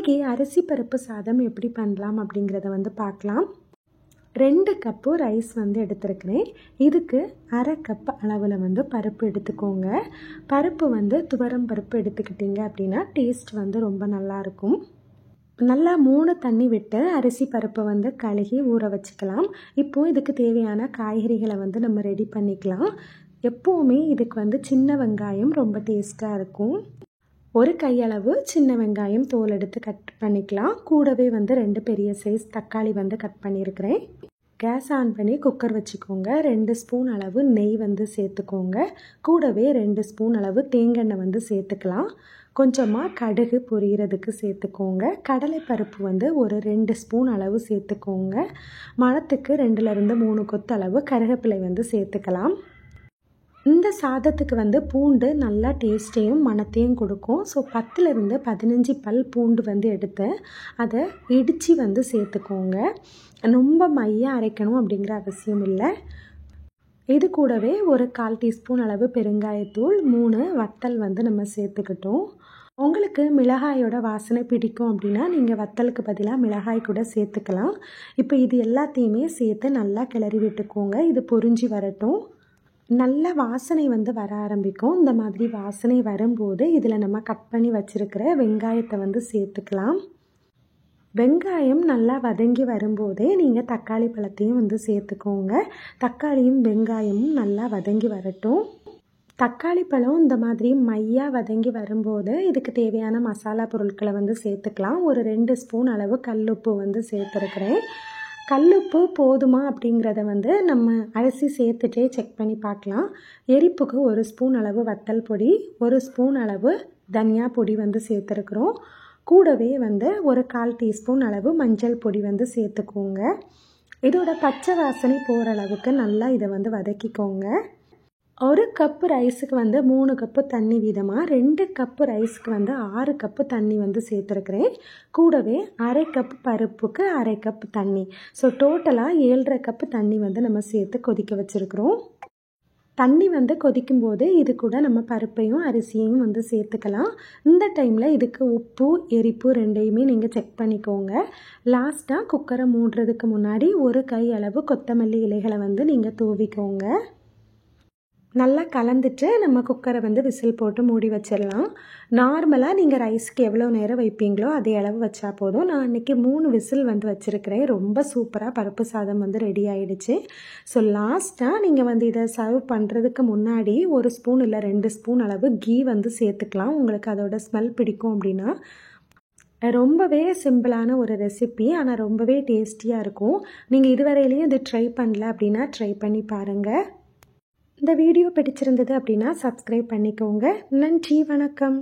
இன்றைக்கி அரிசி பருப்பு சாதம் எப்படி பண்ணலாம் அப்படிங்கிறத பார்க்கலாம். 2 கப்பு ரைஸ் எடுத்துருக்கிறேன். இதுக்கு அரை கப் அளவில் பருப்பு எடுத்துக்கோங்க. பருப்பு துவரம் பருப்பு எடுத்துக்கிட்டிங்க அப்படின்னா டேஸ்ட் ரொம்ப நல்லாயிருக்கும். நல்லா 3 தண்ணி விட்டு அரிசி பருப்பை கழுகி ஊற வச்சுக்கலாம். இப்போது இதுக்கு தேவையான காய்கறிகளை நம்ம ரெடி பண்ணிக்கலாம். எப்போவுமே இதுக்கு சின்ன வெங்காயம் ரொம்ப டேஸ்ட்டாக இருக்கும். ஒரு கையளவு சின்ன வெங்காயம் தோல் எடுத்து கட் பண்ணிக்கலாம். கூடவே 2 பெரிய சைஸ் தக்காளி கட் பண்ணியிருக்கிறேன். கேஸ் ஆன் பண்ணி குக்கர் வச்சுக்கோங்க. 2 ஸ்பூன் அளவு நெய் சேர்த்துக்கோங்க. கூடவே 2 ஸ்பூன் அளவு தேங்காய் சேர்த்துக்கலாம். கொஞ்சமாக கடுகு பொரியறதுக்கு சேர்த்துக்கோங்க. கடலைப்பருப்பு ஒரு 2 ஸ்பூன் அளவு சேர்த்துக்கோங்க. மணத்துக்கு 2லேருந்து 3 கொத்து அளவு கருவேப்பிலை சேர்த்துக்கலாம். இந்த சாதத்துக்கு பூண்டு நல்லா டேஸ்ட்டையும் மணத்தையும் கொடுக்கும். ஸோ 10லேருந்து 15 பல் பூண்டு எடுத்து அதை இடித்து சேர்த்துக்கோங்க. ரொம்ப மையாக அரைக்கணும் அப்படிங்கிற அவசியம் இல்லை. இது கூடவே ஒரு 1/4 டீஸ்பூன் அளவு பெருங்காயத்தூள், 3 வத்தல் நம்ம சேர்த்துக்கிட்டோம். உங்களுக்கு மிளகாயோட வாசனை பிடிக்கும் அப்படின்னா நீங்கள் வத்தலுக்கு பதிலாக மிளகாய் கூட சேர்த்துக்கலாம். இப்போ இது எல்லாத்தையுமே சேர்த்து நல்லா கிளறி விட்டுக்கோங்க. இது பொரிஞ்சு வரட்டும். நல்ல வாசனை வர ஆரம்பிக்கும். இந்த மாதிரி வாசனை வரும்போது இதில் நம்ம கட் பண்ணி வச்சுருக்கிற வெங்காயத்தை சேர்த்துக்கலாம். வெங்காயம் நல்லா வதங்கி வரும்போதே நீங்கள் தக்காளி பழத்தையும் சேர்த்துக்கோங்க. தக்காளியும் வெங்காயமும் நல்லா வதங்கி வரட்டும். தக்காளி பழம் இந்த மாதிரி மையாக வதங்கி வரும்போது இதுக்கு தேவையான மசாலா பொருட்களை சேர்த்துக்கலாம். ஒரு 2 ஸ்பூன் அளவு கல்லுப்பு சேர்த்துருக்கிறேன். கல்லுப்பு போதுமா அப்படிங்கிறத நம்ம அரிசி சேர்த்துட்டே செக் பண்ணி பார்க்கலாம். எரிப்புக்கு 1 ஸ்பூன் அளவு வத்தல் பொடி, 1 ஸ்பூன் அளவு தனியா பொடி சேர்த்துருக்குறோம். கூடவே ஒரு 1/4 டீஸ்பூன் அளவு மஞ்சள் பொடி சேர்த்துக்கோங்க. இதோட பச்சை வாசனை போகிற அளவுக்கு நல்லா இதை வதக்கிக்கோங்க. 1 கப்பு ரைஸுக்கு 3 கப்பு தண்ணி வீதமாக 2 கப்பு ரைஸுக்கு 6 கப்பு தண்ணி சேர்த்துருக்கிறேன். கூடவே அரை கப் பருப்புக்கு அரை கப் தண்ணி. ஸோ டோட்டலாக 7.5 கப்பு தண்ணி நம்ம சேர்த்து கொதிக்க வச்சுருக்குறோம். தண்ணி கொதிக்கும்போது இது கூட நம்ம பருப்பையும் அரிசியையும் சேர்த்துக்கலாம். இந்த டைமில் இதுக்கு உப்பு எரிப்பு ரெண்டையுமே நீங்கள் செக் பண்ணிக்கோங்க. லாஸ்ட்டாக குக்கரை மூடுறதுக்கு முன்னாடி 1 கை அளவு கொத்தமல்லி இலைகளை நீங்கள் தூவிக்கோங்க. நல்லா கலந்துட்டு நம்ம குக்கரை விசில் போட்டு மூடி வச்சிடலாம். நார்மலாக நீங்கள் ரைஸ்க்கு எவ்வளோ நேரம் வைப்பீங்களோ அதே அளவு வச்சா போதும். நான் இன்றைக்கி 3 விசில் வச்சுருக்கிறேன். ரொம்ப சூப்பராக பருப்பு சாதம் ரெடி ஆகிடுச்சு. ஸோ லாஸ்ட்டாக நீங்கள் இதை சர்வ் பண்ணுறதுக்கு முன்னாடி 1 ஸ்பூன் இல்லை 2 ஸ்பூன் அளவு கீ சேர்த்துக்கலாம். உங்களுக்கு அதோட ஸ்மெல் பிடிக்கும் அப்படின்னா. ரொம்பவே சிம்பிளான ஒரு ரெசிபி, ஆனால் ரொம்பவே டேஸ்டியாக இருக்கும். நீங்கள் இதுவரையிலையும் இது ட்ரை பண்ணல அப்படின்னா ட்ரை பண்ணி பாருங்கள். இந்த வீடியோ பிடிச்சிருந்தது அப்படின்னா சப்ஸ்கிரைப் பண்ணிக்கோங்க. நன்றி, வணக்கம்.